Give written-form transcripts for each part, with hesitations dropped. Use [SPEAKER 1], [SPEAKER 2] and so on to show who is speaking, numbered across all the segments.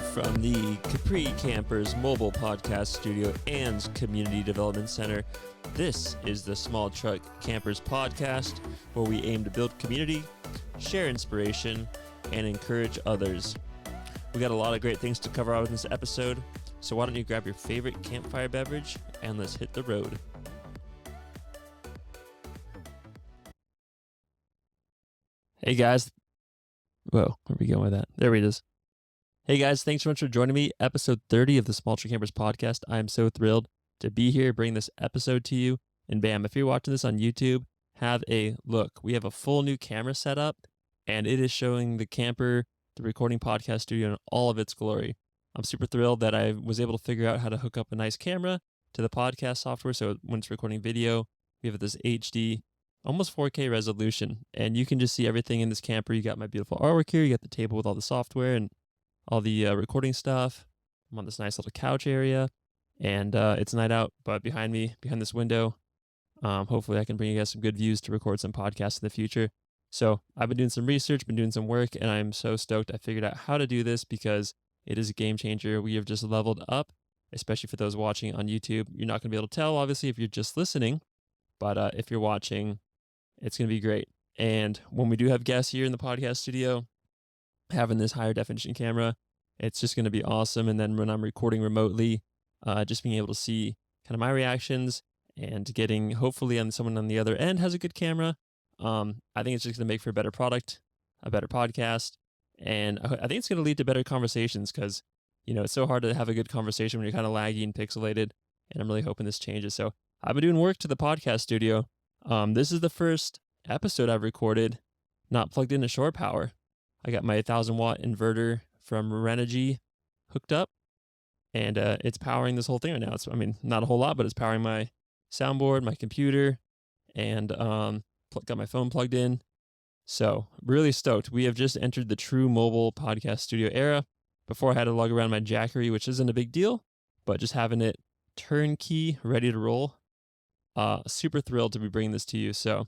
[SPEAKER 1] live from the Capri Campers mobile podcast studio and community development center. This is the Small Truck Campers podcast, where we aim to build community, share inspiration, and encourage others. We got a lot of great things to cover out in this episode, so why don't you grab your favorite campfire beverage and let's hit the road. Hey guys. Whoa, where are we going with that? There it is. Hey guys, thanks so much for joining me. Episode 30 of the Small Truck Campers podcast. I am so thrilled to be here, bring this episode to you. And bam, if you're watching this on YouTube, have a look. We have a full new camera set up, and it is showing the camper, the recording podcast studio in all of its glory. I'm super thrilled that I was able to figure out how to hook up a nice camera to the podcast software. So when it's recording video, we have this HD, almost 4K resolution, and you can just see everything in this camper. You got my beautiful artwork here. You got the table with all the software and all the recording stuff. I'm on this nice little couch area, and it's night out, but behind me, behind this window, hopefully I can bring you guys some good views to record some podcasts in the future. So I've been doing some research, been doing some work, and I'm so stoked I figured out how to do this because it is a game changer. We have just leveled up, especially for those watching on YouTube. You're not going to be able to tell, obviously, if you're just listening, but if you're watching, it's going to be great. And when we do have guests here in the podcast studio, having this higher definition camera, it's just going to be awesome. And then when I'm recording remotely, just being able to see kind of my reactions and getting, hopefully, someone on the other end has a good camera. I think it's just going to make for a better product, a better podcast. And I think it's going to lead to better conversations because, you know, it's so hard to have a good conversation when you're kind of laggy and pixelated. And I'm really hoping this changes. So I've been doing work to the podcast studio. This is the first episode I've recorded not plugged into shore power. I got my 1,000-watt inverter from Renogy hooked up, and it's powering this whole thing right now. It's, not a whole lot, but it's powering my soundboard, my computer, and got my phone plugged in. So really stoked. We have just entered the true mobile podcast studio era. Before I had to lug around my Jackery, which isn't a big deal, but just having it turnkey, ready to roll. Super thrilled to be bringing this to you. So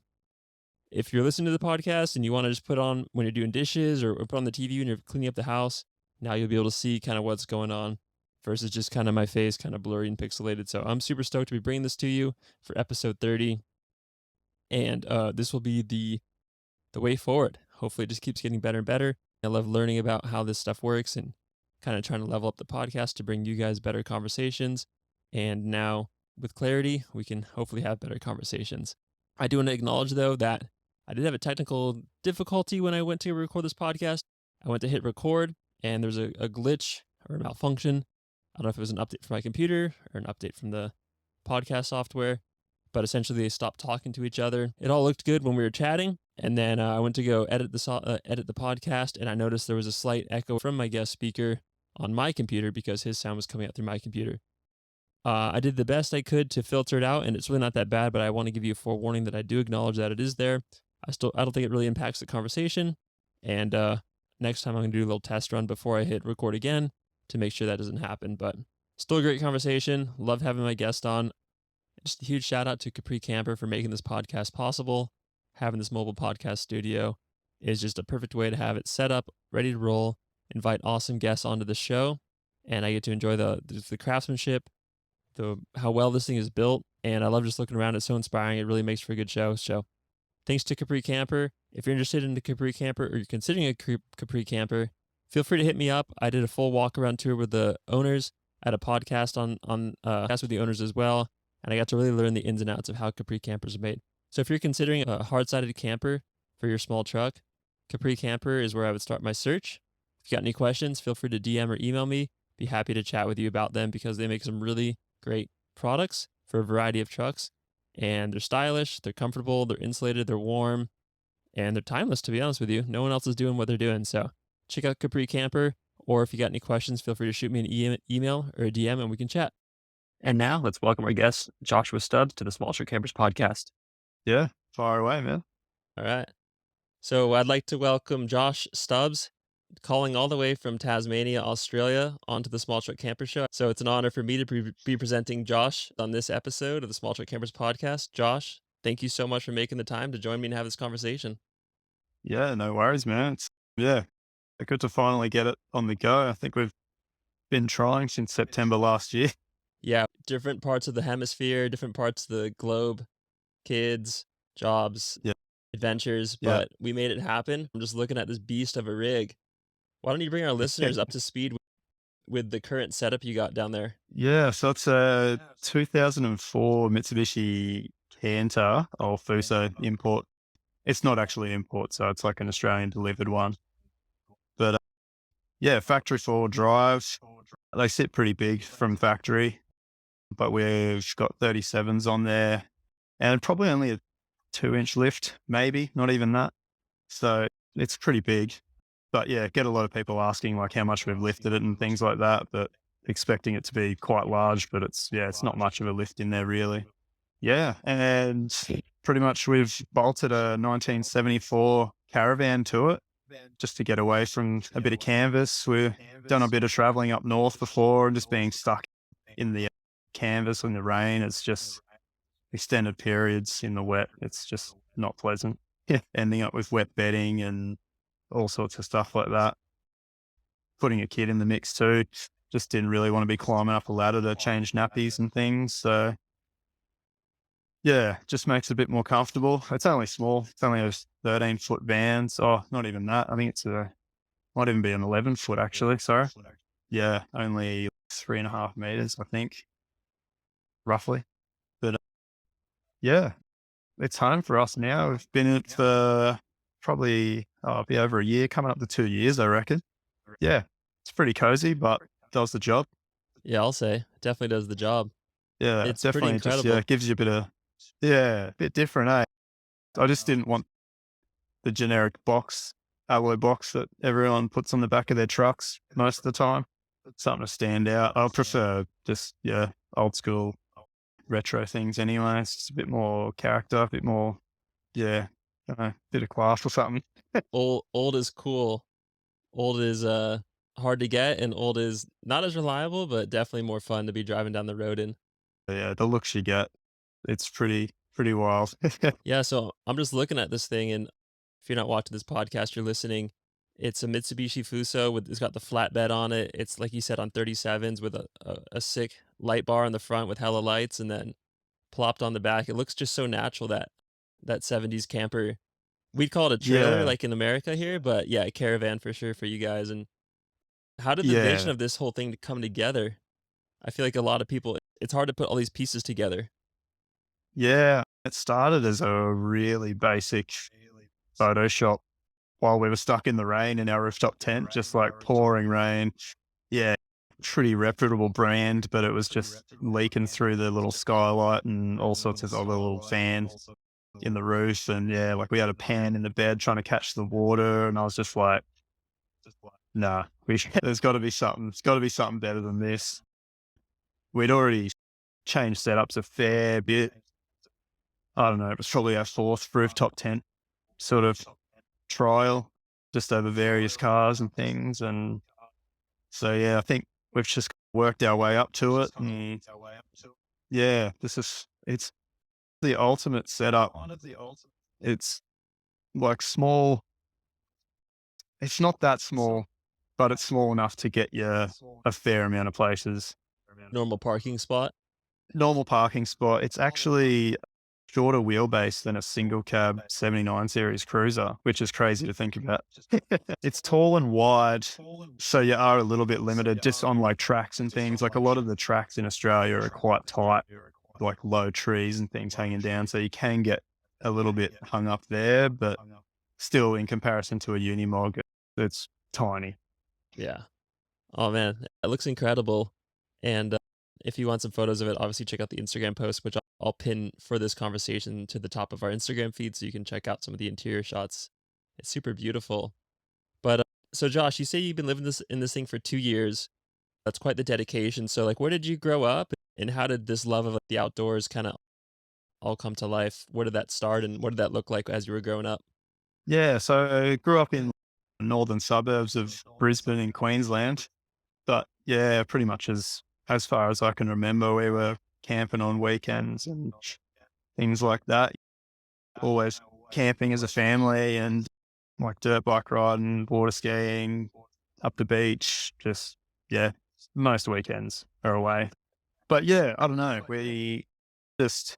[SPEAKER 1] if you're listening to the podcast and you want to just put on when you're doing dishes or put on the TV when you're cleaning up the house, now you'll be able to see kind of what's going on versus just kind of my face kind of blurry and pixelated. So I'm super stoked to be bringing this to you for episode 30. And this will be the way forward. Hopefully it just keeps getting better and better. I love learning about how this stuff works and kind of trying to level up the podcast to bring you guys better conversations. And now with clarity, we can hopefully have better conversations. I do want to acknowledge, though, that I did have a technical difficulty when I went to record this podcast. I went to hit record, and there's a glitch or a malfunction. I don't know if it was an update from my computer or an update from the podcast software, but essentially they stopped talking to each other. It all looked good when we were chatting, and then I went to go edit the podcast, and I noticed there was a slight echo from my guest speaker on my computer because his sound was coming out through my computer. I did the best I could to filter it out, and it's really not that bad, but I want to give you a forewarning that I do acknowledge that it is there. I don't think it really impacts the conversation, and next time I'm going to do a little test run before I hit record again to make sure that doesn't happen, but still a great conversation. Love having my guest on. Just a huge shout out to Capri Camper for making this podcast possible. Having this mobile podcast studio is just a perfect way to have it set up, ready to roll, invite awesome guests onto the show, and I get to enjoy the craftsmanship, how well this thing is built, and I love just looking around. It's so inspiring. It really makes for a good show. So thanks to Capri Camper. If you're interested in the Capri Camper or you're considering a Capri Camper, feel free to hit me up. I did a full walk around tour with the owners. I had a podcast on with the owners as well, and I got to really learn the ins and outs of how Capri Campers are made. So if you're considering a hard-sided camper for your small truck, Capri Camper is where I would start my search. If you got any questions, feel free to DM or email me. Be happy to chat with you about them because they make some really great products for a variety of trucks, and they're stylish, they're comfortable, they're insulated, they're warm, and they're timeless, to be honest with you. No one else is doing what they're doing. So check out Capri Camper, or if you got any questions, feel free to shoot me an email or a DM and we can chat. And now let's welcome our guest, Joshua Stubbs, to the Small Truck Campers podcast.
[SPEAKER 2] Yeah, far away, man.
[SPEAKER 1] All right. So I'd like to welcome Josh Stubbs, calling all the way from Tasmania, Australia, onto the Small Truck Camper Show. So it's an honor for me to be presenting Josh on this episode of the Small Truck Campers podcast. Josh, thank you so much for making the time to join me and have this conversation.
[SPEAKER 2] Yeah, no worries, man. It's good to finally get it on the go. I think we've been trying since September last year.
[SPEAKER 1] Yeah, different parts of the hemisphere, different parts of the globe, kids, jobs,
[SPEAKER 2] Yeah.
[SPEAKER 1] adventures,
[SPEAKER 2] Yeah.
[SPEAKER 1] but we made it happen. I'm just looking at this beast of a rig. Why don't you bring our listeners up to speed with the current setup you got down there?
[SPEAKER 2] Yeah. So it's a 2004 Mitsubishi Canter or Fuso import. It's not actually import, so it's like an Australian delivered one. But yeah, factory four drive. They sit pretty big from factory, but we've got 37s on there and probably only a 2-inch lift, maybe not even that. So it's pretty big. But yeah, get a lot of people asking like how much we've lifted it and things like that, but expecting it to be quite large, but it's not much of a lift in there really. Yeah. And pretty much we've bolted a 1974 Caravan to it just to get away from a bit of canvas. We've done a bit of traveling up north before and just being stuck in the canvas in the rain. It's just extended periods in the wet. It's just not pleasant. Yeah. Ending up with wet bedding and all sorts of stuff like that. Putting a kid in the mix too. Just didn't really want to be climbing up a ladder to change nappies and things. So yeah, just makes it a bit more comfortable. It's only small. It's only a 13-foot van. So not even that. I think might even be an 11-foot actually. Sorry. Yeah, only 3.5 meters, I think, roughly. But yeah, it's home for us now. We've been in it for probably be over a year, coming up to 2 years, I reckon. Yeah, it's pretty cozy, but does the job.
[SPEAKER 1] Yeah, I'll say. Definitely does the job.
[SPEAKER 2] Yeah,
[SPEAKER 1] It's pretty
[SPEAKER 2] definitely just,
[SPEAKER 1] incredible.
[SPEAKER 2] gives you a bit of, a bit different, eh? I just didn't want the generic alloy box that everyone puts on the back of their trucks most of the time. Something to stand out. I prefer just, old school retro things anyway. It's just a bit more character, a bit more, bit of class or something.
[SPEAKER 1] Old is cool. Old is hard to get and old is not as reliable, but definitely more fun to be driving down the road in.
[SPEAKER 2] Yeah, the looks you get, it's pretty wild.
[SPEAKER 1] Yeah, so I'm just looking at this thing, and if you're not watching this podcast, you're listening. It's a Mitsubishi Fuso it's got the flatbed on it. It's like you said on 37s with a sick light bar on the front with hella lights, and then plopped on the back. It looks just so natural that 70s camper. We'd call it a trailer
[SPEAKER 2] Yeah,
[SPEAKER 1] like in America here, but yeah, a caravan for sure for you guys. And how did the vision
[SPEAKER 2] yeah,
[SPEAKER 1] of this whole thing come together? I feel like a lot of people, it's hard to put all these pieces together.
[SPEAKER 2] yeah. It started as a really basic Photoshop while we were stuck in the rain in our rooftop tent, just like pouring rain. Yeah, pretty reputable brand, but it was just leaking through the little skylight and all sorts of other little fan in the roof. And yeah, like we had a pan in the bed trying to catch the water. And I was just like, nah, there's got to be something. It's got to be something better than this. We'd already changed setups a fair bit. I don't know. It was probably our fourth rooftop tent sort of trial, just over various cars and things. And so, yeah, I think we've just worked our way up to it. And yeah, it's the ultimate setup. It's like small. It's not that small, but it's small enough to get you a fair amount of places.
[SPEAKER 1] Normal parking spot.
[SPEAKER 2] Normal parking spot. It's actually shorter wheelbase than a single cab 79 series cruiser, which is crazy to think about. It's tall and wide, so you are a little bit limited just on like tracks and things. Like a lot of the tracks in Australia are quite tight, like low trees and things hanging down, so you can get a little bit hung up there, but still in comparison to a Unimog, it's tiny.
[SPEAKER 1] Yeah. Oh man, it looks incredible. And if you want some photos of it, obviously check out the Instagram post, which I'll pin for this conversation to the top of our Instagram feed so you can check out some of the interior shots. It's super beautiful. But so Josh, you say you've been living this in this thing for 2 years. That's quite the dedication. So like, where did you grow up, and how did this love of the outdoors kind of all come to life? Where did that start, and what did that look like as you were growing up?
[SPEAKER 2] Yeah, so I grew up in northern suburbs of Brisbane in Queensland. But yeah, pretty much as far as I can remember, we were camping on weekends and things like that. Always camping as a family and like dirt bike riding, water skiing, up the beach. Just yeah. most weekends are away. But yeah, I don't know. We just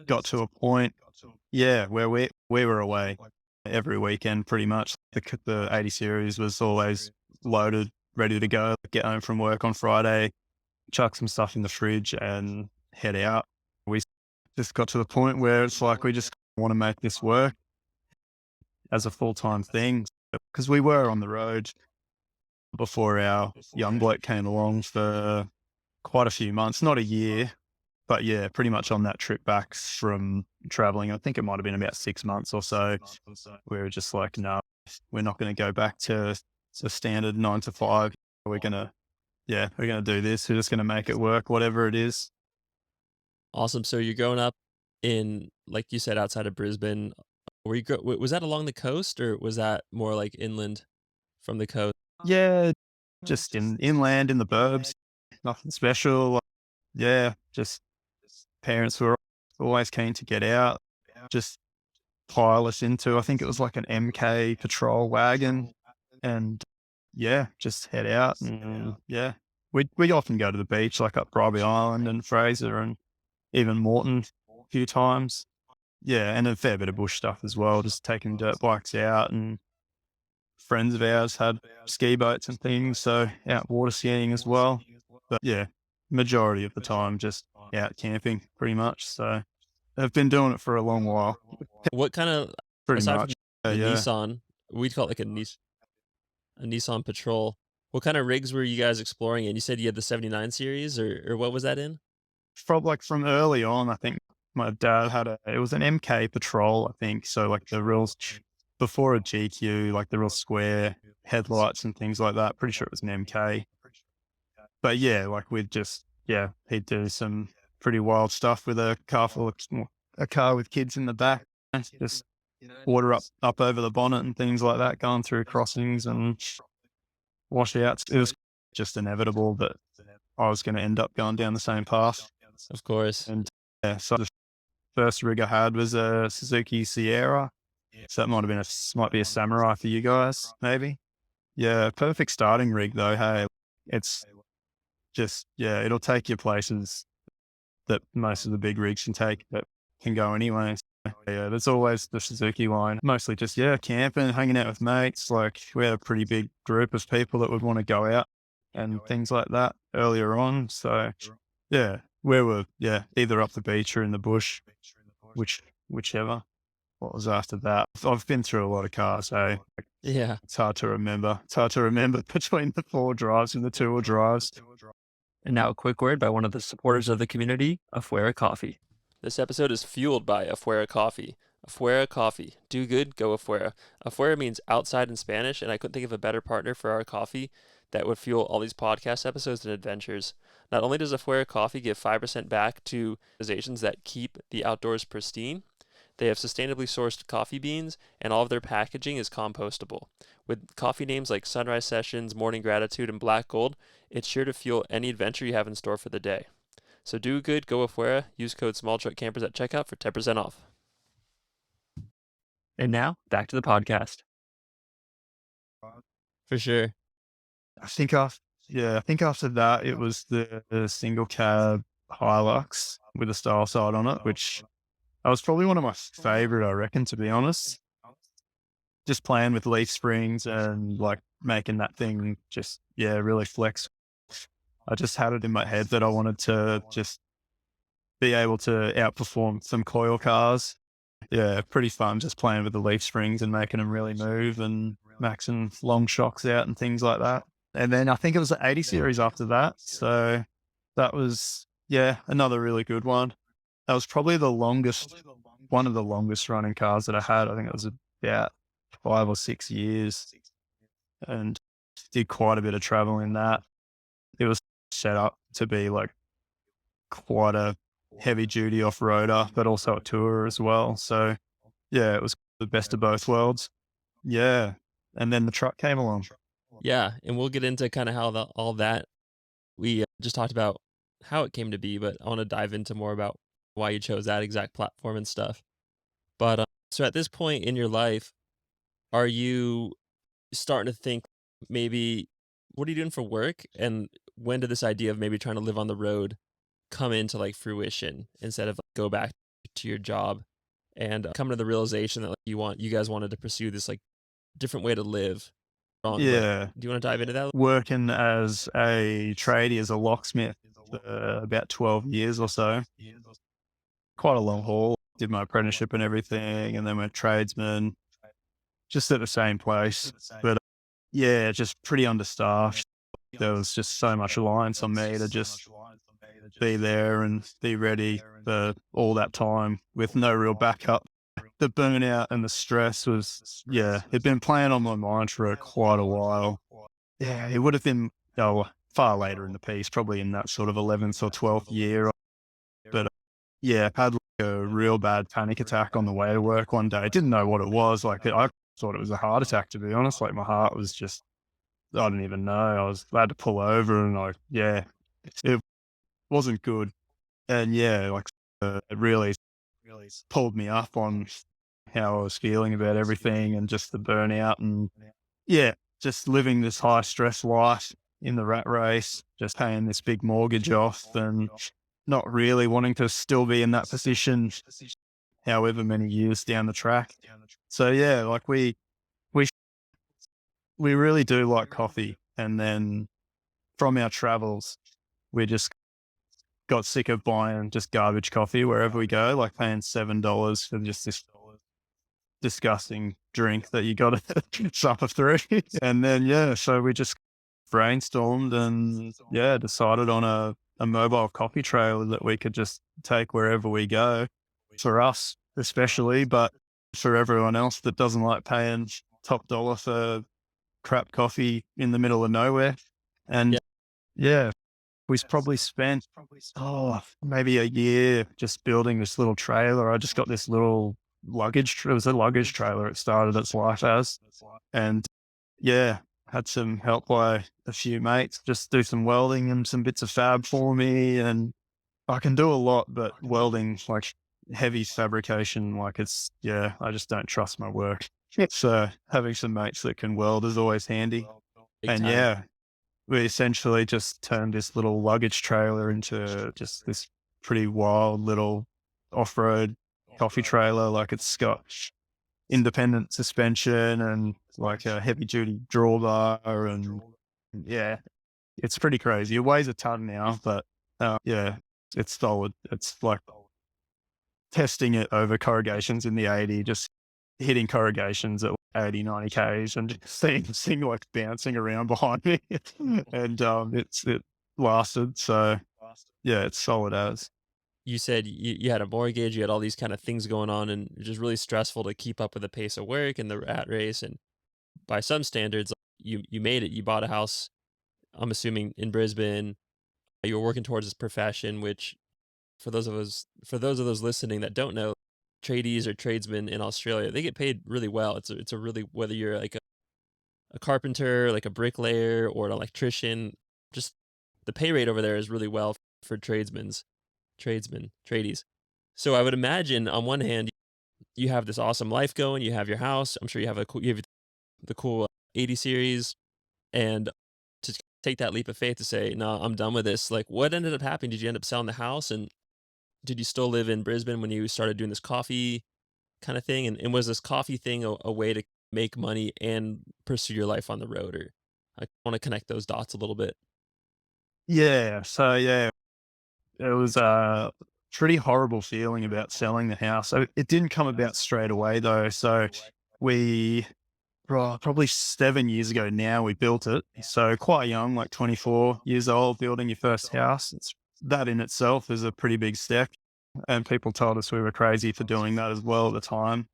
[SPEAKER 2] got to a point, yeah, where we were away every weekend pretty much. The 80 series was always loaded, ready to go. Get home from work on Friday, chuck some stuff in the fridge, and head out. We just got to the point where it's like we just want to make this work as a full time thing because we were on the road before our young bloke came along for quite a few months, not a year, but yeah, pretty much on that trip back from traveling. I think it might have been about 6 months or so. We were just like, no, we're not going to go back to a standard 9 to 5. We're going to, yeah, we're going to do this. We're just going to make it work, whatever it is.
[SPEAKER 1] Awesome. So you're growing up in, like you said, outside of Brisbane. Was that along the coast or was that more like inland from the coast?
[SPEAKER 2] Yeah, just inland in the burbs, nothing special. Yeah, just parents were always keen to get out, just pile us into, I think it was like an MK patrol wagon, and yeah, just head out. And yeah, we often go to the beach, like up Bribie Island and Fraser and even Moreton a few times. Yeah, and a fair bit of bush stuff as well, just taking dirt bikes out. And friends of ours had ski boats and things, so out water skiing as well. But yeah, majority of the time just out camping pretty much. So I've been doing it for a long while,
[SPEAKER 1] What kind of,
[SPEAKER 2] pretty
[SPEAKER 1] aside from
[SPEAKER 2] much.
[SPEAKER 1] the
[SPEAKER 2] Yeah.
[SPEAKER 1] Nissan, we'd call it like a Nissan Patrol. What kind of rigs were you guys exploring in? You said you had the 79 series or what was that in?
[SPEAKER 2] From like from early on, I think my dad had it was an MK Patrol, I think. So like the real before a GQ, like the real square headlights and things like that. Pretty sure it was an MK. But yeah, like we'd just, yeah, he'd do some pretty wild stuff with a car full of, a car with kids in the back, just water up over the bonnet and things like that, going through crossings and washouts. It was just inevitable that I was going to end up going down the same path.
[SPEAKER 1] Of course.
[SPEAKER 2] And yeah, so the first rig I had was a Suzuki Sierra. So that might be a Samurai for you guys, maybe. Yeah, perfect starting rig though. Hey, it's just, yeah, it'll take you places that most of the big rigs can take, that can go anyway. So, yeah, there's always the Suzuki line. Mostly just, yeah, camping, hanging out with mates. Like we had a pretty big group of people that would want to go out and things like that earlier on. So yeah, we were, yeah, either up the beach or in the bush, whichever. What was after that? I've been through a lot of cars, so
[SPEAKER 1] Yeah.
[SPEAKER 2] it's hard to remember. It's hard to remember between the 4 drives and the 2-wheel drives.
[SPEAKER 3] And now a quick word by one of the supporters of the community, Afuera Coffee.
[SPEAKER 1] This episode is fueled by Afuera Coffee. Afuera Coffee. Do good, go Afuera. Afuera means outside in Spanish, and I couldn't think of a better partner for our coffee that would fuel all these podcast episodes and adventures. Not only does Afuera Coffee give 5% back to organizations that keep the outdoors pristine, they have sustainably sourced coffee beans, and all of their packaging is compostable. With coffee names like Sunrise Sessions, Morning Gratitude, and Black Gold, it's sure to fuel any adventure you have in store for the day. So do good, go Afuera. Use code SmallTruckCampers at checkout for 10% off.
[SPEAKER 3] And now, back to the podcast.
[SPEAKER 1] For sure.
[SPEAKER 2] I think after that it was the single cab Hilux with a style side on it, which that was probably one of my favorite, I reckon, to be honest. Just playing with leaf springs and like making that thing just, yeah, really flex. I just had it in my head that I wanted to just be able to outperform some coil cars. Yeah, pretty fun just playing with the leaf springs and making them really move and maxing long shocks out and things like that. And then I think it was the 80 series after that. So that was, yeah, another really good one. That was probably one of the longest running cars that I had. I think it was about 5 or 6 years and did quite a bit of travel in that. It was set up to be like quite a heavy duty off-roader, but also a tourer as well. So yeah, it was the best of both worlds. Yeah. And then the truck came along.
[SPEAKER 1] Yeah, and we'll get into kind of how all that we just talked about how it came to be, but I want to dive into more about why you chose that exact platform and stuff. But so at this point in your life, are you starting to think maybe what are you doing for work and when did this idea of maybe trying to live on the road come into like fruition instead of go back to your job and come to the realization that like, you guys wanted to pursue this like different way to live? Wrong, but
[SPEAKER 2] Yeah.
[SPEAKER 1] do you want to dive into that?
[SPEAKER 2] Working as a tradie, as a locksmith for about 12 years or so. Quite a long haul. Did my apprenticeship and everything, and then went tradesman, just at the same place. But yeah, just pretty understaffed. There was just so much reliance on me to just be there and be ready for all that time with no real backup. The burnout and the stress was, yeah, it'd been playing on my mind for quite a while. Yeah, it would have been far later in the piece, probably in that sort of 11th or 12th year. But yeah, had like a real bad panic attack on the way to work one day. Didn't know what it was. Like I thought it was a heart attack, to be honest. Like my heart was just, I didn't even know. I was glad to pull over and like, yeah, it wasn't good. And yeah, like it really pulled me up on how I was feeling about everything and just the burnout and yeah, just living this high stress life in the rat race, just paying this big mortgage off and not really wanting to still be in that position however many years down the track. So yeah, like we really do like coffee. And then from our travels, we just got sick of buying just garbage coffee wherever we go, like paying $7 for just this disgusting drink that you got to suffer through. And then, yeah, so we just brainstormed and yeah, decided on a mobile coffee trailer that we could just take wherever we go, for us especially, but for everyone else that doesn't like paying top dollar for crap coffee in the middle of nowhere. And yeah, we probably spent, maybe a year just building this little trailer. I just got this little it was a luggage trailer it started its life as. And yeah, had some help by a few mates, just do some welding and some bits of fab for me. And I can do a lot, but welding, like heavy fabrication, like I just don't trust my work. So having some mates that can weld is always handy.
[SPEAKER 1] Big
[SPEAKER 2] And
[SPEAKER 1] time.
[SPEAKER 2] yeah, we essentially just turned this little luggage trailer into just this pretty wild little off-road coffee trailer. Like it's got independent suspension and like a heavy duty drawbar and yeah, it's pretty crazy. It weighs a ton now, but yeah, it's solid. It's like testing it over corrugations in the 80, just hitting corrugations at 80, 90 Ks and just seeing this thing like bouncing around behind me. And it lasted. So yeah, it's solid as.
[SPEAKER 1] You said you had a mortgage, you had all these kind of things going on, and it was just really stressful to keep up with the pace of work and the rat race. And by some standards, you made it. You bought a house, I'm assuming in Brisbane. You were working towards this profession, which for those of those listening that don't know, tradies or tradesmen in Australia, they get paid really well. It's a really, whether you're like a carpenter, like a bricklayer or an electrician, just the pay rate over there is really well for tradies. So I would imagine on one hand, you have this awesome life going, you have your house, I'm sure you have the cool 80 series, and to take that leap of faith to say, no, I'm done with this. Like what ended up happening? Did you end up selling the house, and did you still live in Brisbane when you started doing this coffee kind of thing? And was this coffee thing a way to make money and pursue your life on the road? Or I want to connect those dots a little bit.
[SPEAKER 2] Yeah. So yeah, it was a pretty horrible feeling about selling the house. So it didn't come about straight away though. So we probably 7 years ago now, we built it. So quite young, like 24 years old, building your first house. That in itself is a pretty big step. And people told us we were crazy for doing that as well at the time,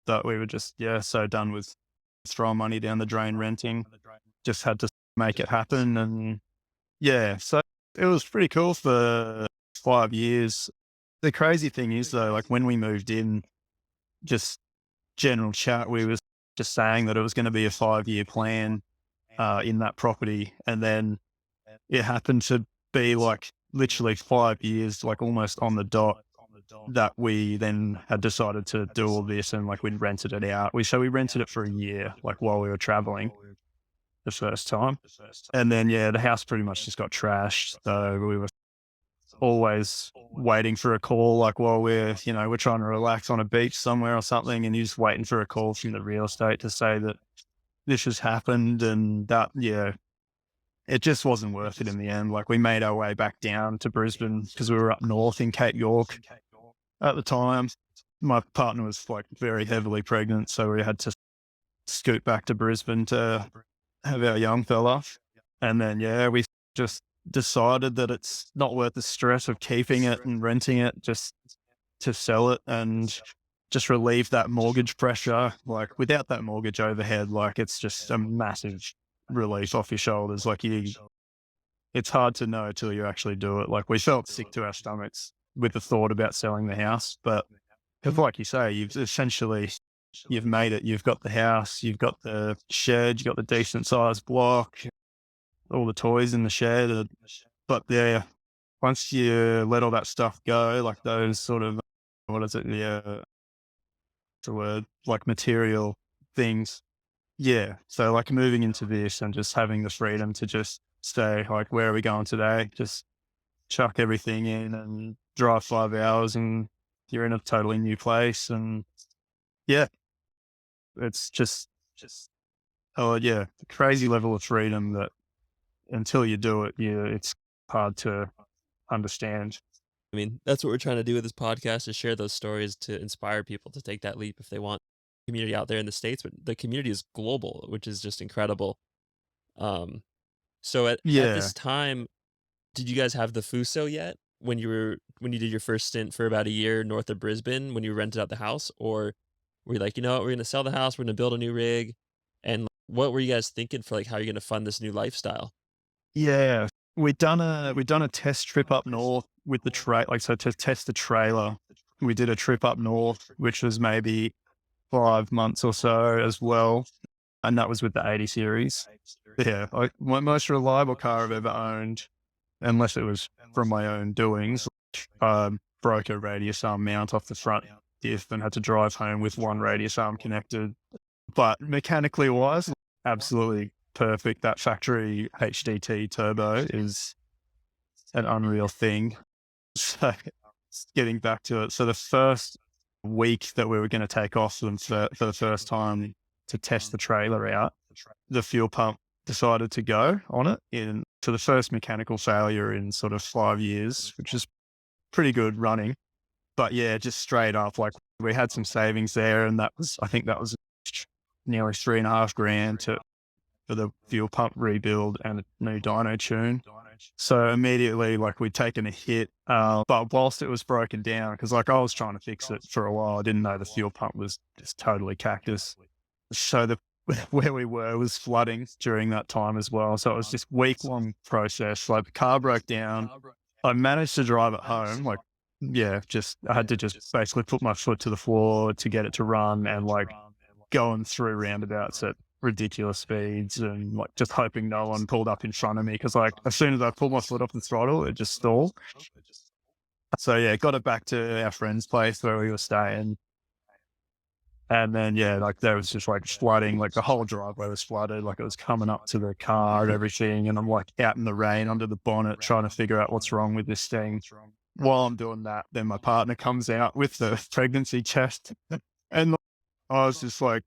[SPEAKER 2] that we were just, so done with throwing money down the drain renting. Just had to make it happen. And yeah, so it was pretty cool for 5 years. The crazy thing is though, like when we moved in, just general chat, we was just saying that it was going to be a 5-year plan in that property. And then it happened to be like literally 5 years, like almost on the dot, that we then had decided to do all this, and like we'd rented it out. So we rented it for a year, like while we were traveling. the first time. And then, the house pretty much just got trashed. So we were always waiting for a call, like while we're trying to relax on a beach somewhere or something, and you're just waiting for a call from the real estate to say that this has happened. And that, it just wasn't worth it in the end. Like, we made our way back down to Brisbane because we were up north in Cape York at the time. My partner was like very heavily pregnant, so we had to scoot back to Brisbane to have our young fella. And then, we just decided that it's not worth the stress of keeping it and renting it, just to sell it and just relieve that mortgage pressure. Like, without that mortgage overhead, like, it's just a massive relief off your shoulders. Like, it's hard to know till you actually do it. Like, we felt sick to our stomachs with the thought about selling the house, but because, like you say, you've made it. You've got the house, you've got the shed, you've got the decent sized block, all the toys in the shed. But once you let all that stuff go, like those sort of, what is it? The word, like material things. Yeah. So like moving into this and just having the freedom to just say, like, where are we going today? Just chuck everything in and drive 5 hours and you're in a totally new place. And it's just, a crazy level of freedom that until you do it, it's hard to understand.
[SPEAKER 1] I mean, that's what we're trying to do with this podcast, is share those stories to inspire people to take that leap if they want. Community out there in the States, but the community is global, which is just incredible. So at this time, did you guys have the Fuso yet when you did your first stint for about a year north of Brisbane when you rented out the house? Or were you like, you know what, we're going to sell the house, we're going to build a new rig? And what were you guys thinking for like how you're going to fund this new lifestyle?
[SPEAKER 2] Yeah. We'd done a test trip up north with the so to test the trailer. We did a trip up north, which was maybe 5 months or so as well. And that was with the 80 series. Yeah. My most reliable car I've ever owned, unless it was from my own doings, broke a radius arm mount off the front diff and had to drive home with one radius arm connected. But mechanically wise, absolutely perfect. That factory HDT turbo is an unreal thing. So getting back to it. So the first week that we were going to take off them for the first time to test the trailer out, the fuel pump decided to go on it to the first mechanical failure in sort of 5 years, which is pretty good running. But just straight up, like, we had some savings there, and I think that was nearly $3,500 for the fuel pump rebuild and a new dyno tune. So immediately, like, we'd taken a hit, but whilst it was broken down, because like I was trying to fix it for a while, I didn't know the fuel pump was just totally cactus. So where we were was flooding during that time as well. So it was just week-long process. Like, the car broke down. I managed to drive it home. Like, I had to just basically put my foot to the floor to get it to run, and like going through roundabouts at ridiculous speeds and like just hoping no one pulled up in front of me. Cause like as soon as I pulled my foot off the throttle, it just stalled. So got it back to our friend's place where we were staying. And then, like there was just like flooding, like the whole driveway was flooded, like it was coming up to the car and everything. And I'm like out in the rain under the bonnet trying to figure out what's wrong with this thing. While I'm doing that, then my partner comes out with the pregnancy test. And I was just like,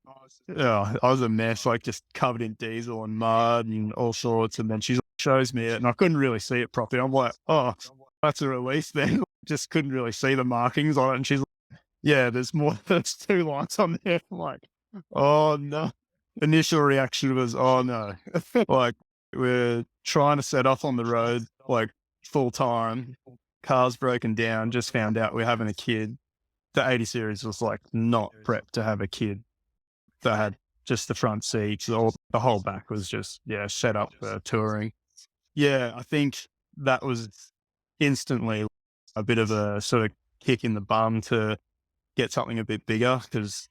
[SPEAKER 2] I was a mess, like just covered in diesel and mud and all sorts. And then she shows me it and I couldn't really see it properly. I'm like, oh, that's a release then. Just couldn't really see the markings on it. And she's like, there's 2 lines on there. I'm like, oh no. Initial reaction was, oh no. Like, we're trying to set off on the road, like full time. Car's broken down, just found out we're having a kid. The 80 series was like not prepped to have a kid. They had just the front seats, the whole back was just, set up for touring. I think that was instantly a bit of a sort of kick in the bum to get something a bit bigger because,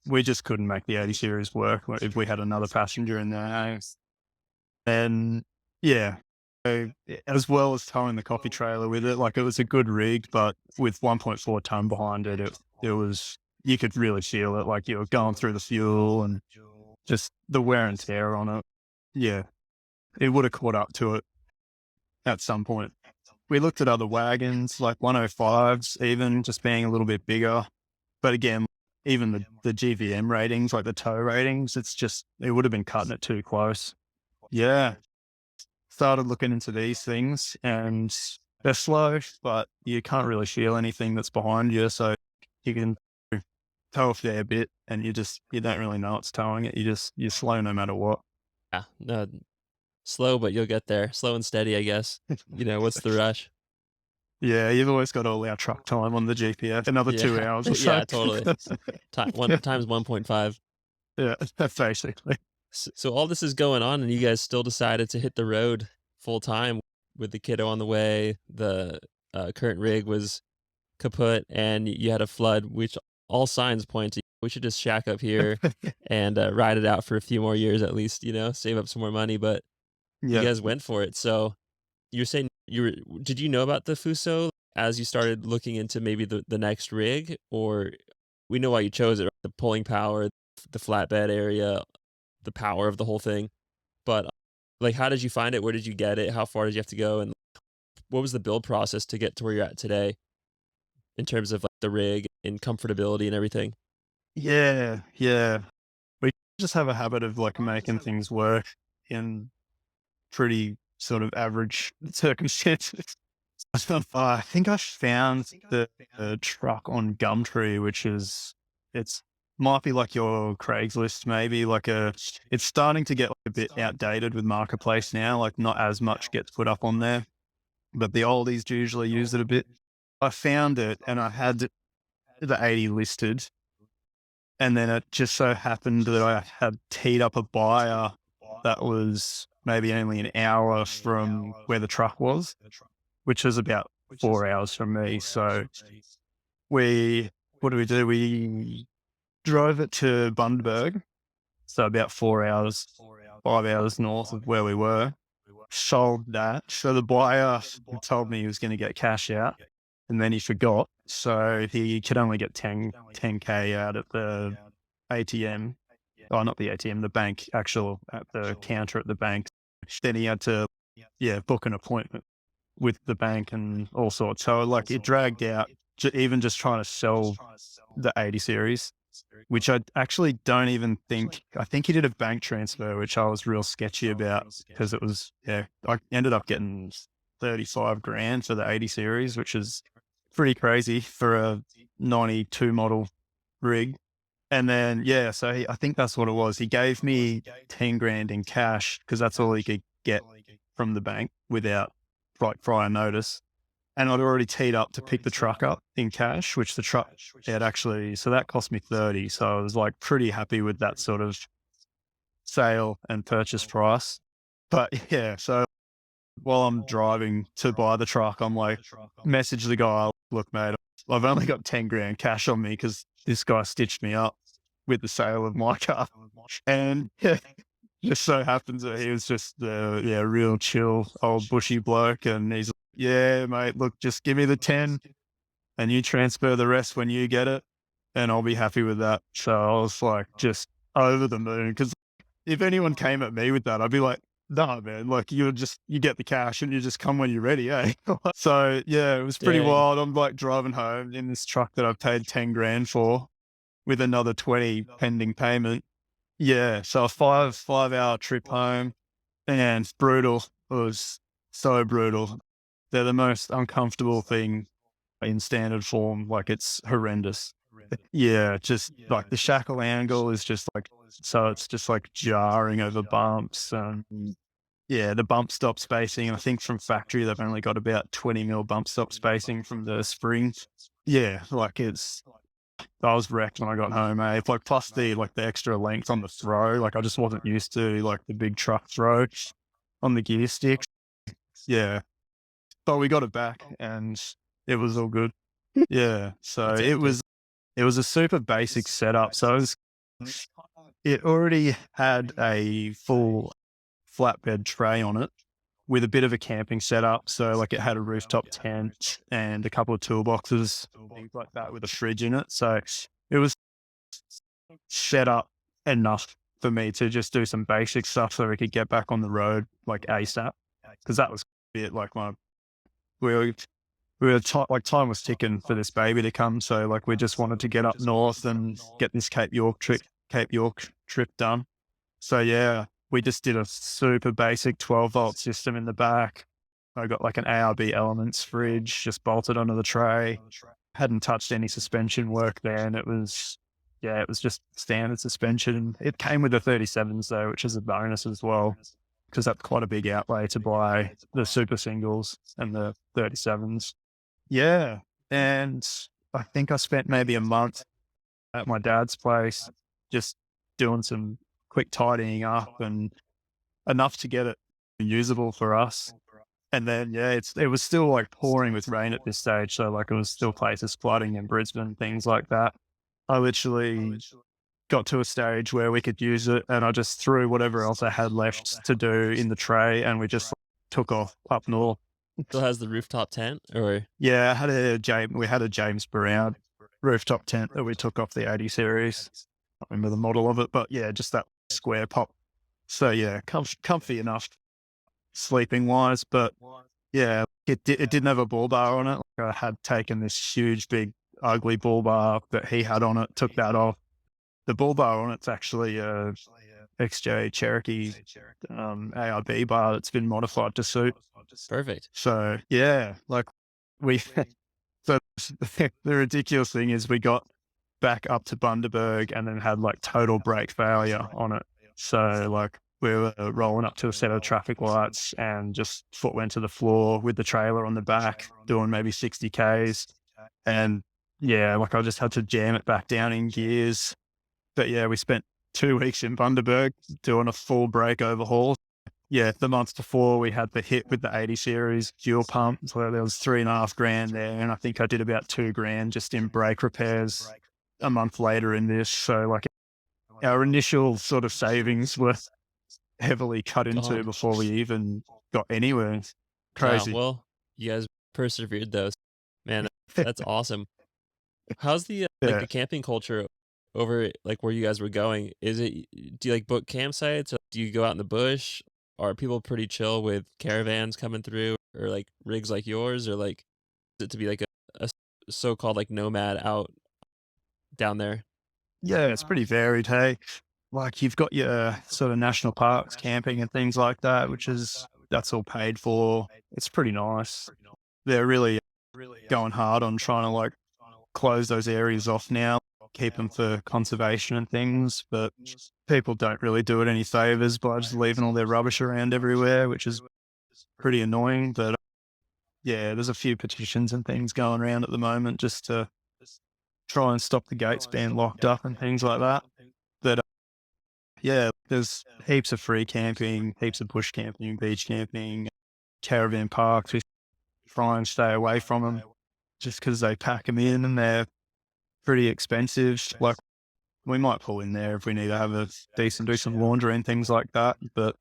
[SPEAKER 2] we just couldn't make the 80 series work if we had another passenger in there. And as well as towing the coffee trailer with it, like it was a good rig, but with 1.4 ton behind it, it was, you could really feel it. Like you were going through the fuel and just the wear and tear on it. Yeah, it would have caught up to it at some point. We looked at other wagons, like 105s, even just being a little bit bigger. But again, even the GVM ratings, like the tow ratings, it would have been cutting it too close. Yeah. Started looking into these things and they're slow, but you can't really feel anything that's behind you. So you can tow a fair bit and you don't really know it's towing it. You're slow no matter what.
[SPEAKER 1] Yeah, no, slow, but you'll get there. Slow and steady, I guess. What's the rush?
[SPEAKER 2] Yeah, you've always got all our truck time on the GPS. Another 2 hours or so.
[SPEAKER 1] Yeah, totally. Times 1.5.
[SPEAKER 2] Yeah, basically.
[SPEAKER 1] So all this is going on, and you guys still decided to hit the road full time with the kiddo on the way. The current rig was kaput, and you had a flood, which all signs point to we should just shack up here and ride it out for a few more years at least. Save up some more money. But you guys went for it. So you're saying did you know about the Fuso as you started looking into maybe the next rig, or we know why you chose it, right? The pulling power, the flatbed area, the power of the whole thing. But how did you find it? Where did you get it? How far did you have to go? And what was the build process to get to where you're at today in terms of the rig and comfortability and everything?
[SPEAKER 2] Yeah. We just have a habit of making things work in pretty sort of average circumstances. I think I found the truck on Gumtree, it's might be like your Craigslist, maybe it's starting to get a bit outdated with Marketplace now. Not as much gets put up on there, but the oldies usually use it a bit. I found it and I had the 80 listed. And then it just so happened that I had teed up a buyer that was maybe only an hour from where the truck was, which was about 4 hours from me. So what do we do? We drove it to Bundaberg. So about 4 hours, 5 hours north of where we were. Sold that. So the buyer told me he was going to get cash out and then he forgot. So he could only get 10K out at the ATM. Oh, not the ATM, the bank, at the counter at the bank. Then he had to, book an appointment with the bank and all sorts. So it dragged out, even just trying to sell the 80 series, which I actually don't even I think he did a bank transfer, which I was real sketchy about because it was, I ended up getting 35 grand for the 80 series, which is pretty crazy for a 92 model rig. And then, so I think that's what it was. He gave me 10 grand in cash because that's all he could get from the bank without prior notice. And I'd already teed up to pick the truck up in cash, which the truck had so that cost me 30. So I was pretty happy with that sort of sale and purchase price. But so while I'm driving to buy the truck, I'm message the guy, look, mate, I've only got 10 grand cash on me because this guy stitched me up with the sale of my car. And just so happens that he was just a real chill old bushy bloke. And he's mate, look, just give me the 10 and you transfer the rest when you get it and I'll be happy with that. So I was just over the moon because if anyone came at me with that, I'd be like, nah, man, you get the cash and you just come when you're ready, eh? So it was pretty wild. I'm driving home in this truck that I've paid 10 grand for with another 20 pending payment. Yeah. So a 5 hour trip home and it's brutal. It was so brutal. They're the most uncomfortable thing in standard form. It's horrendous. Yeah. Just the shackle angle is just so it's just jarring over bumps. The bump stop spacing. I think from factory, they've only got about 20 mil bump stop spacing from the spring. Yeah. I was wrecked when I got home, eh? Plus the extra length on the throw. I just wasn't used to the big truck throw on the gear sticks. Yeah. But we got it back and it was all good. Yeah. So it was a super basic setup. So it already had a full flatbed tray on it with a bit of a camping setup. So it had a rooftop tent and a couple of toolboxes, things like that with a fridge in it. So it was set up enough for me to just do some basic stuff so we could get back on the road like ASAP. Because that was it. Like we were, like time was ticking for this baby to come. So like we just wanted to get up north and get this Cape York trip done. So yeah, we just did a super basic 12-volt system in the back. I got like an ARB Elements fridge just bolted onto the tray. Hadn't touched any suspension work then. It was just standard suspension. It came with the 37s though, which is a bonus as well, because that's quite a big outlay to buy the super singles and the 37s. Yeah. And I think I spent maybe a month at my dad's place just doing some quick tidying up and enough to get it usable for us. And then, it was still like pouring with rain at this stage. So like it was still places flooding in Brisbane, things like that. I literally got to a stage where we could use it and I just threw whatever else I had left to do in the tray and we just took off up north.
[SPEAKER 1] Still has the rooftop tent, or?
[SPEAKER 2] Yeah, we had a James Brown rooftop tent that we took off the 80 series. I don't remember the model of it, but yeah, just that square pop. So yeah, comfy enough sleeping wise, but yeah, it didn't have a bull bar on it. Like I had taken this huge, big, ugly bull bar that he had on it, took that off. The bull bar on it's actually a XJ Cherokee ARB bar that's been modified to suit.
[SPEAKER 1] Perfect.
[SPEAKER 2] So yeah, like so the ridiculous thing is we got back up to Bundaberg and then had like total brake failure on it. So like we were rolling up to a set of traffic lights and just foot went to the floor with the trailer on the back doing maybe 60 Ks. And yeah, like I just had to jam it back down in gears. But yeah, we spent 2 weeks in Bundaberg doing a full brake overhaul. Yeah, the month before we had the hit with the 80 series fuel pump. So there was $3,500 there. And I think I did about $2,000 just in brake repairs a month later in this. So like our initial sort of savings were heavily cut into before we even got anywhere. Crazy.
[SPEAKER 1] Wow, well, you guys persevered though. Man, that's awesome. How's the like the camping culture over like where you guys were going? Do you like book campsites? Or do you go out in the bush? Are people pretty chill with caravans coming through or like rigs like yours, or like is it to be like a so-called like nomad out down there?
[SPEAKER 2] Yeah, it's pretty varied. Hey, like you've got your sort of national parks camping and things like that, that's all paid for. It's pretty nice. They're really going hard on trying to like close those areas off now, keep them for conservation and things, but people don't really do it any favors by just leaving all their rubbish around everywhere, which is pretty annoying. But yeah, there's a few petitions and things going around at the moment just to try and stop the gates being locked up and things like that. But yeah, there's heaps of free camping, heaps of bush camping, beach camping, caravan parks. We try and stay away from them just because they pack them in and they're pretty expensive. Like we might pull in there if we need to have a do some laundry and things like that. But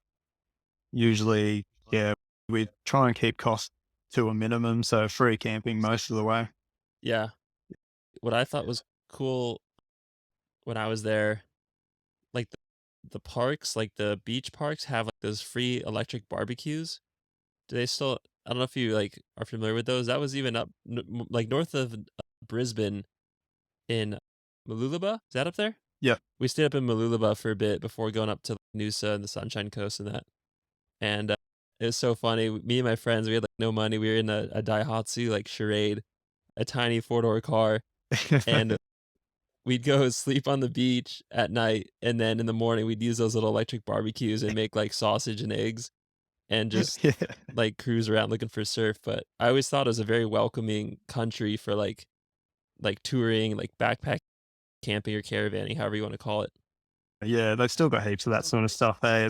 [SPEAKER 2] usually, yeah, we try and keep costs to a minimum. So free camping most of the way.
[SPEAKER 1] Yeah. What I thought was cool when I was there, like the parks, like the beach parks have like those free electric barbecues. Do they still? I don't know if you like are familiar with those. That was even up like north of Brisbane in Mooloolaba. Is that up there?
[SPEAKER 2] Yeah.
[SPEAKER 1] We stayed up in Mooloolaba for a bit before going up to Noosa and the Sunshine Coast and that. And it was so funny. Me and my friends, we had like no money. We were in a Daihatsu like Charade, a tiny 4-door car, and we'd go sleep on the beach at night, and then in the morning we'd use those little electric barbecues and make like sausage and eggs and just like cruise around looking for surf. But I always thought it was a very welcoming country for like touring, like backpack camping or caravanning, however you want to call it.
[SPEAKER 2] Yeah, they've still got heaps of that sort of stuff. Hey,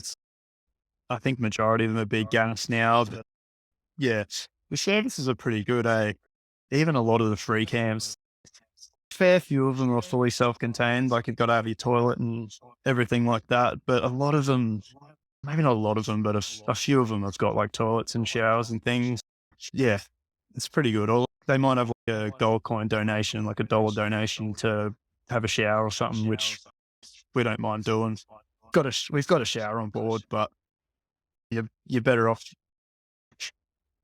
[SPEAKER 2] I think majority of them are big gas now, but yeah, the services are pretty good. Even a lot of the free camps, fair few of them are fully self-contained. Like you've got to have your toilet and everything like that. But a lot of them, maybe not a lot of them, but a few of them have got like toilets and showers and things. Yeah, it's pretty good. Or they might have like a gold coin donation, like $1 donation to have a shower or something, which we don't mind doing. we've got a shower on board, but you're better off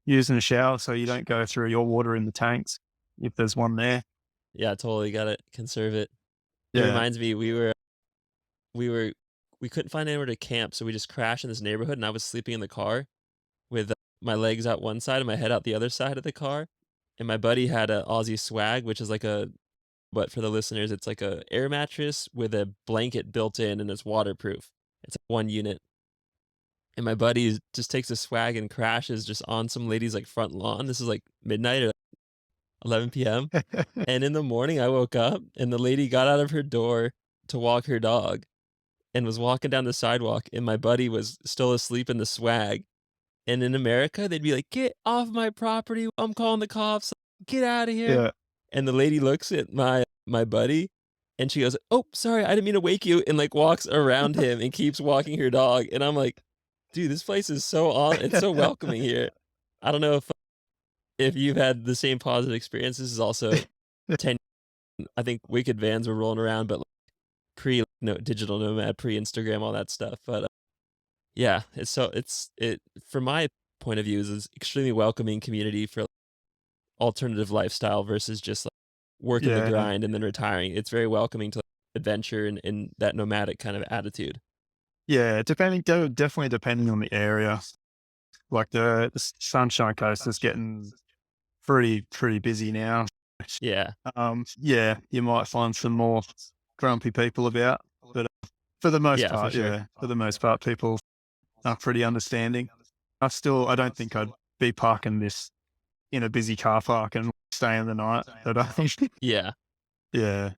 [SPEAKER 2] using a shower so you don't go through your water in the tanks if there's one there.
[SPEAKER 1] Yeah, totally got to conserve it. It
[SPEAKER 2] Yeah.
[SPEAKER 1] reminds me, we were, we couldn't find anywhere to camp, so we just crashed in this neighborhood, and I was sleeping in the car with my legs out one side and my head out the other side of the car. And my buddy had a Aussie Swag, which is like but for the listeners, it's like a air mattress with a blanket built in and it's waterproof. It's like one unit. And my buddy just takes a Swag and crashes just on some lady's like front lawn. This is like midnight or 11 p.m. And in the morning, I woke up and the lady got out of her door to walk her dog and was walking down the sidewalk, and my buddy was still asleep in the Swag. And in America, they'd be like, "Get off my property! I'm calling the cops! Get out of here!"
[SPEAKER 2] Yeah.
[SPEAKER 1] And the lady looks at my buddy, and she goes, "Oh, sorry, I didn't mean to wake you," and like walks around him and keeps walking her dog. And I'm like, "Dude, this place is it's so welcoming here." I don't know if you've had the same positive experience. This is also 10. I think Wicked Vans were rolling around, but like, pre no digital nomad, pre Instagram, all that stuff. But yeah, it from my point of view is an extremely welcoming community for alternative lifestyle versus just like working the
[SPEAKER 2] Yeah.
[SPEAKER 1] grind and then retiring. It's very welcoming to like, adventure and that nomadic kind of attitude.
[SPEAKER 2] Yeah. Definitely depending on the area. Like the Sunshine Coast is getting pretty busy now.
[SPEAKER 1] Yeah,
[SPEAKER 2] Yeah, you might find some more grumpy people about, but for the most
[SPEAKER 1] yeah, for
[SPEAKER 2] part,
[SPEAKER 1] sure.
[SPEAKER 2] yeah, for the most part, people are pretty understanding. I don't think I'd be parking this in a busy car park and staying the night. But I think,
[SPEAKER 1] Yeah,
[SPEAKER 2] yeah,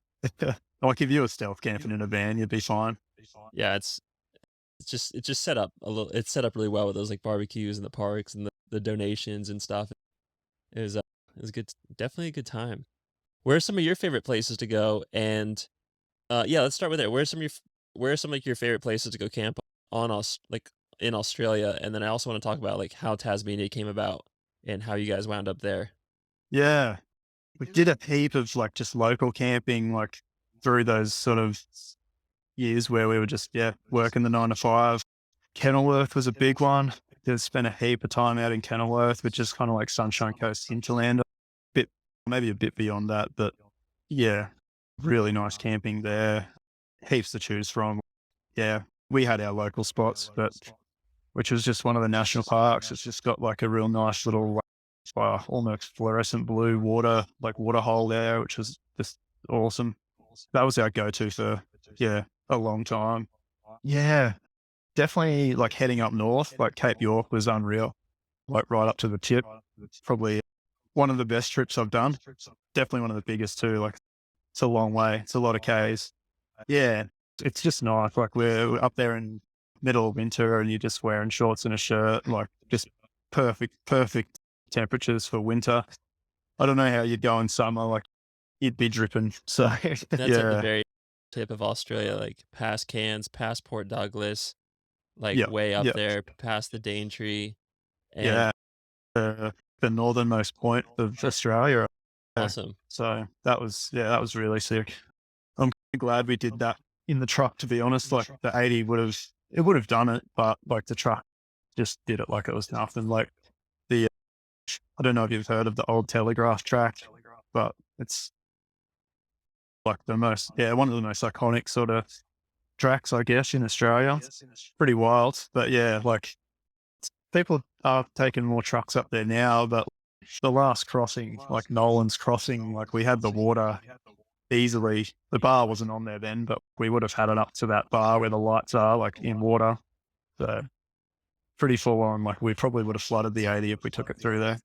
[SPEAKER 2] like if you were stealth camping in a van, you'd be fine.
[SPEAKER 1] yeah. It's just set up a little. It's set up really well with those like barbecues and the parks and the donations and stuff. It was good. Definitely a good time. Where are some of your favorite places to go? And yeah, let's start with there. Where are some like your favorite places to go camp like in Australia? And then I also want to talk about like how Tasmania came about and how you guys wound up there.
[SPEAKER 2] Yeah, we did a heap of like just local camping, like through those sort of years where we were just working the 9 to 5. Kenilworth was a big one. Just spent a heap of time out in Kenilworth, which is kind of like Sunshine Coast hinterland, maybe a bit beyond that, but yeah, really nice camping there. Heaps to choose from. Yeah, we had our local spots, but which was just one of the national parks. It's just got like a real nice little, almost fluorescent blue water hole there, which was just awesome. That was our go-to for a long time. Yeah, definitely like heading up north, like Cape York was unreal, like right up to the tip. Probably one of the best trips I've done. Definitely one of the biggest too. Like it's a long way. It's a lot of Ks. Yeah, it's just nice. Like we're up there in middle of winter and you're just wearing shorts and a shirt, like just perfect temperatures for winter. I don't know how you'd go in summer, like you'd be dripping. So
[SPEAKER 1] That's at the
[SPEAKER 2] yeah,
[SPEAKER 1] very tip of Australia, like past Cairns, past Port Douglas, like
[SPEAKER 2] yeah,
[SPEAKER 1] way up
[SPEAKER 2] yeah,
[SPEAKER 1] there, past the Daintree, and
[SPEAKER 2] yeah. The northernmost point of Australia. Yeah.
[SPEAKER 1] awesome.
[SPEAKER 2] So that was really sick. I'm glad we did that in the truck, to be honest. Like the 80 would have done it, but like the truck just did it like it was nothing. Like the, I don't know if you've heard of the old Telegraph track, but it's like one of the most iconic sort of tracks, I guess, in Australia. Pretty wild, but yeah, like people are taking more trucks up there now, but the last crossing, like Nolan's crossing, like we had the water easily. The bar wasn't on there then, but we would have had it up to that bar where the lights are, like in water. So pretty full on. Like we probably would have flooded the 80 if we took it through there.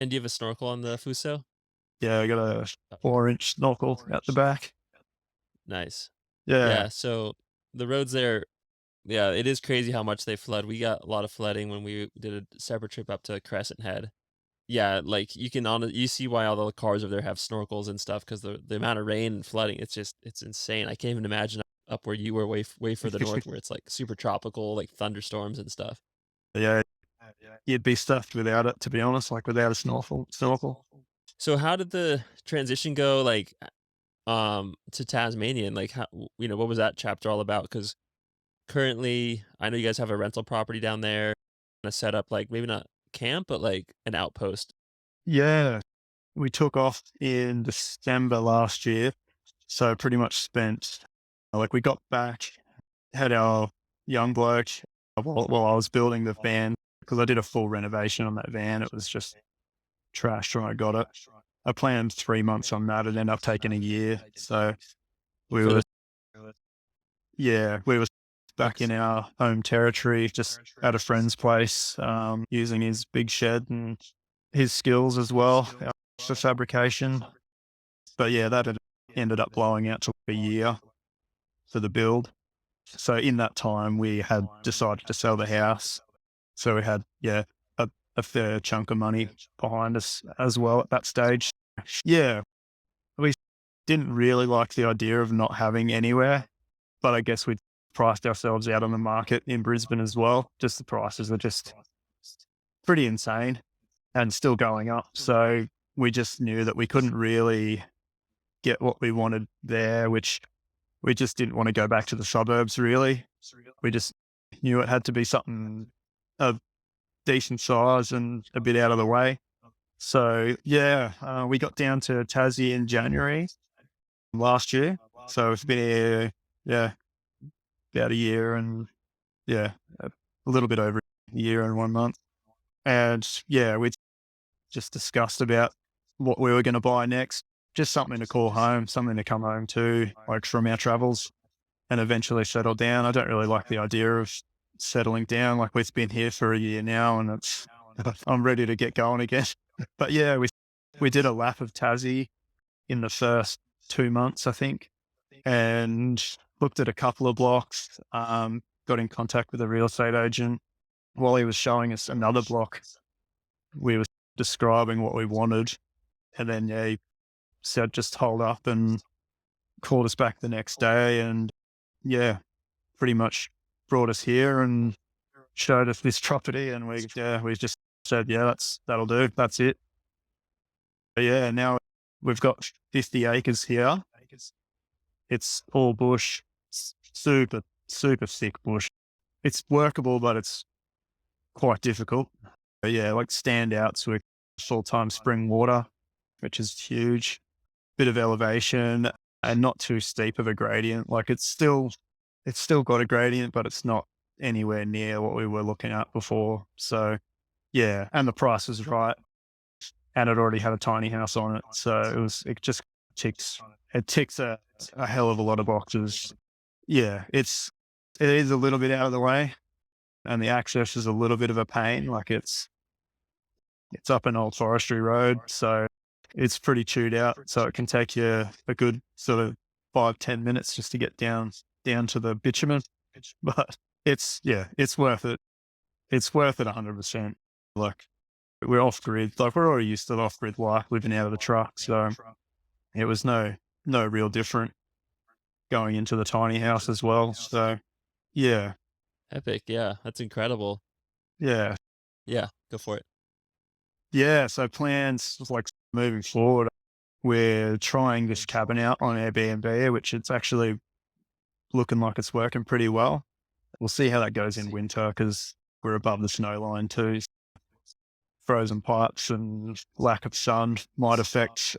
[SPEAKER 1] And do you have a snorkel on the Fuso?
[SPEAKER 2] Yeah, I got a 4-inch snorkel out the back.
[SPEAKER 1] Nice.
[SPEAKER 2] Yeah.
[SPEAKER 1] Yeah, so the roads there, yeah, it is crazy how much they flood. We got a lot of flooding when we did a separate trip up to Crescent Head. Yeah, like you see why all the cars over there have snorkels and stuff because the amount of rain and flooding, it's insane. I can't even imagine up where you were way further north where it's like super tropical, like thunderstorms and stuff.
[SPEAKER 2] Yeah. You'd be stuffed without it, to be honest, like without a snorkel.
[SPEAKER 1] So how did the transition go, like, to Tasmania and like how what was that chapter all about? Because currently, I know you guys have a rental property down there, a set up like maybe not camp, but like an outpost.
[SPEAKER 2] Yeah, we took off in December last year. So pretty much spent, like we got back, had our young bloke while I was building the van, because I did a full renovation on that van. It was just trashed when I got it. I planned 3 months on that. It ended up taking a year. So we
[SPEAKER 1] For
[SPEAKER 2] were,
[SPEAKER 1] the
[SPEAKER 2] yeah, we were back in our home territory, just at a friend's place, using his big shed and his skills as well for fabrication. But yeah, that had ended up blowing out to a year for the build. So in that time, we had decided to sell the house. So we had, a fair chunk of money behind us as well at that stage. Yeah, we didn't really like the idea of not having anywhere, but I guess we priced ourselves out on the market in Brisbane as well. Just the prices are just pretty insane and still going up. So we just knew that we couldn't really get what we wanted there, which we just didn't want to go back to the suburbs, really. We just knew it had to be something of decent size and a bit out of the way. So, we got down to Tassie in January last year. So it's been here, about a year and, a little bit over a year and 1 month. And, we just discussed about what we were going to buy next. Just something to call home, something to come home to, like from our travels, and eventually settle down. I don't really like the idea of settling down. Like we've been here for a year now, and I'm ready to get going again. But yeah, we did a lap of Tassie in the first 2 months, I think, and looked at a couple of blocks. Got in contact with a real estate agent while he was showing us another block. We were describing what we wanted, and then he said just hold up, and called us back the next day, and pretty much brought us here and showed us this property, and we just said, that'll do. That's it. But now we've got 50 acres here. It's all bush, super, super thick bush. It's workable, but it's quite difficult. But like standouts with full-time spring water, which is huge. Bit of elevation and not too steep of a gradient. Like it's still got a gradient, but it's not anywhere near what we were looking at before. So and the price was right, and it already had a tiny house on it. So it just ticks a hell of a lot of boxes. Yeah, it is a little bit out of the way, and the access is a little bit of a pain. Like it's up an old forestry road, so it's pretty chewed out. So it can take you a good sort of 5-10 minutes just to get down to the bitumen. But it's worth it. It's worth it 100%. Like we're off grid. Like we're already used to off grid life, living out of the truck. So it was no real different going into the tiny house as well. So
[SPEAKER 1] epic. Yeah. That's incredible.
[SPEAKER 2] yeah.
[SPEAKER 1] Yeah. Go for it.
[SPEAKER 2] Yeah. So plans like moving forward, we're trying this cabin out on Airbnb, which it's actually looking like it's working pretty well. We'll see how that goes in winter, because we're above the snow line too. Frozen pipes and lack of sun might affect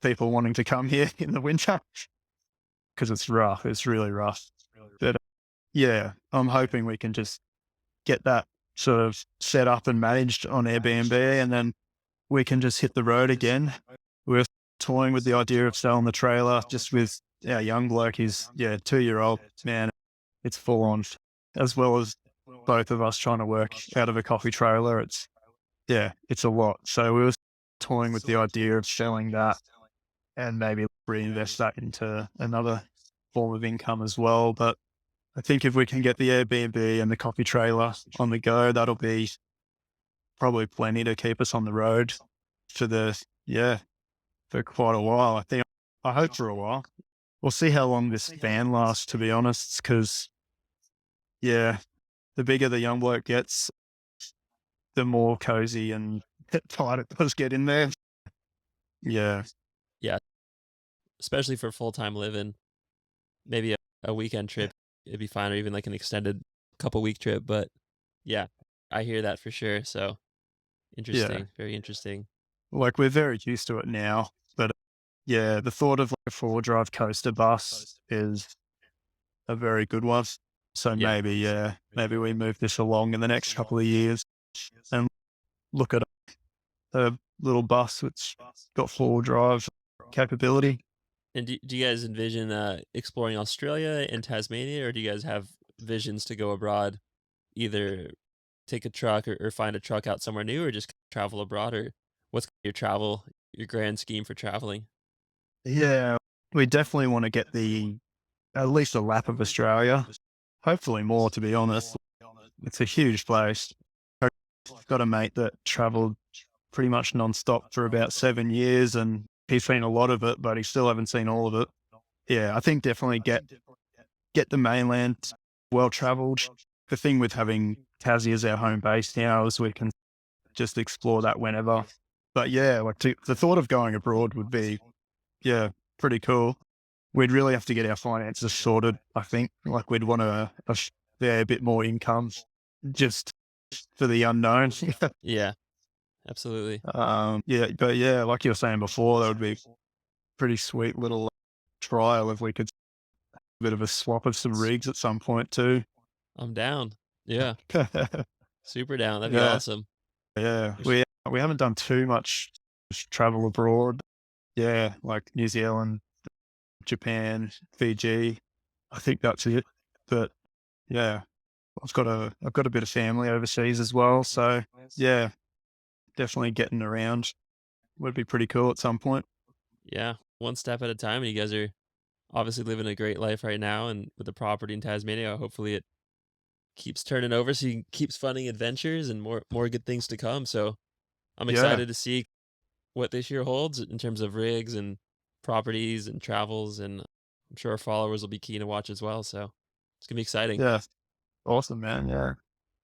[SPEAKER 2] people wanting to come here in the winter, because it's rough. It's really rough. But I'm hoping we can just get that sort of set up and managed on Airbnb, and then we can just hit the road again. We're toying with the idea of selling the trailer just with our young bloke. He's 2-year-old, man. It's full on, as well as both of us trying to work out of a coffee trailer. It's a lot. So we were toying with the idea of selling that and maybe reinvest that into another form of income as well. But I think if we can get the Airbnb and the coffee trailer on the go, that'll be probably plenty to keep us on the road for for quite a while. I hope for a while. We'll see how long this van lasts, to be honest, because the bigger the young bloke gets, the more cozy and tight it does get in there. Yeah.
[SPEAKER 1] Yeah. Especially for full-time living, maybe a weekend trip it'd be fine, or even like an extended couple week trip. But yeah, I hear that for sure. So
[SPEAKER 2] Yeah.
[SPEAKER 1] interesting, very interesting.
[SPEAKER 2] Like we're very used to it now, but yeah, the thought of like a 4-drive coaster bus is a very good one. So
[SPEAKER 1] Yeah.
[SPEAKER 2] maybe we move this along in the next couple of years and look at a little bus which got 4-drive capability.
[SPEAKER 1] And do you guys envision exploring Australia and Tasmania, or do you guys have visions to go abroad, either take a truck or find a truck out somewhere new, or just travel abroad, or what's your grand scheme for traveling?
[SPEAKER 2] Yeah, we definitely want to get at least a lap of Australia. Hopefully more, to be honest. It's a huge place. I've got a mate that travelled pretty much non-stop for about 7 years, and he's seen a lot of it, but he still haven't seen all of it. Yeah, I think definitely get the mainland well travelled. The thing with having Tassie as our home base now is we can just explore that whenever. But yeah, like the thought of going abroad would be, yeah, pretty cool. We'd really have to get our finances sorted, I think. Like we'd want a bit more income just for the unknown.
[SPEAKER 1] Yeah, absolutely.
[SPEAKER 2] Yeah, but yeah, like you were saying before, that would be pretty sweet little trial if we could a bit of a swap of some rigs at some point too.
[SPEAKER 1] I'm down. Yeah, super down. That'd be
[SPEAKER 2] Yeah,
[SPEAKER 1] awesome.
[SPEAKER 2] yeah. We haven't done too much travel abroad. Yeah, like New Zealand, Japan, Fiji. I think that's it. But yeah, I've got a bit of family overseas as well. So yeah, definitely getting around would be pretty cool at some point.
[SPEAKER 1] Yeah, one step at a time. And you guys are obviously living a great life right now, and with the property in Tasmania, hopefully it keeps turning over so you keeps funding adventures and more good things to come. So I'm
[SPEAKER 2] Yeah,
[SPEAKER 1] excited to see what this year holds in terms of rigs and properties and travels, and I'm sure our followers will be keen to watch as well. So it's gonna be exciting.
[SPEAKER 2] yeah. Awesome, man. Yeah.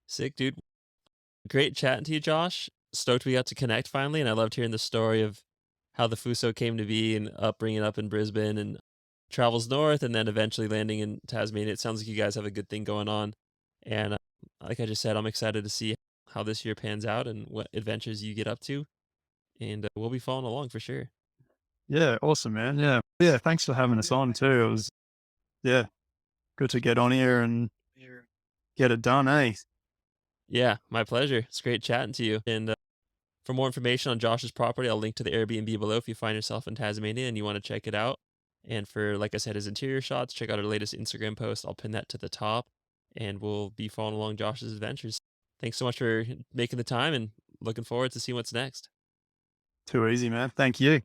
[SPEAKER 1] Sick, dude. Great chatting to you, Josh. Stoked we got to connect finally, and I loved hearing the story of how the Fuso came to be and upbringing up in Brisbane and travels north and then eventually landing in Tasmania. It sounds like you guys have a good thing going on. And like I just said, I'm excited to see how this year pans out and what adventures you get up to. And we'll be following along for sure.
[SPEAKER 2] Yeah. Awesome, man. Yeah. Yeah. Thanks for having us on too. It was, yeah, good to get on here and get it done, eh?
[SPEAKER 1] Yeah, my pleasure. It's great chatting to you. And for more information on Josh's property, I'll link to the Airbnb below if you find yourself in Tasmania and you want to check it out. And for, like I said, his interior shots, check out our latest Instagram post. I'll pin that to the top and we'll be following along Josh's adventures. Thanks so much for making the time and looking forward to seeing what's next.
[SPEAKER 2] Too easy, man. Thank you.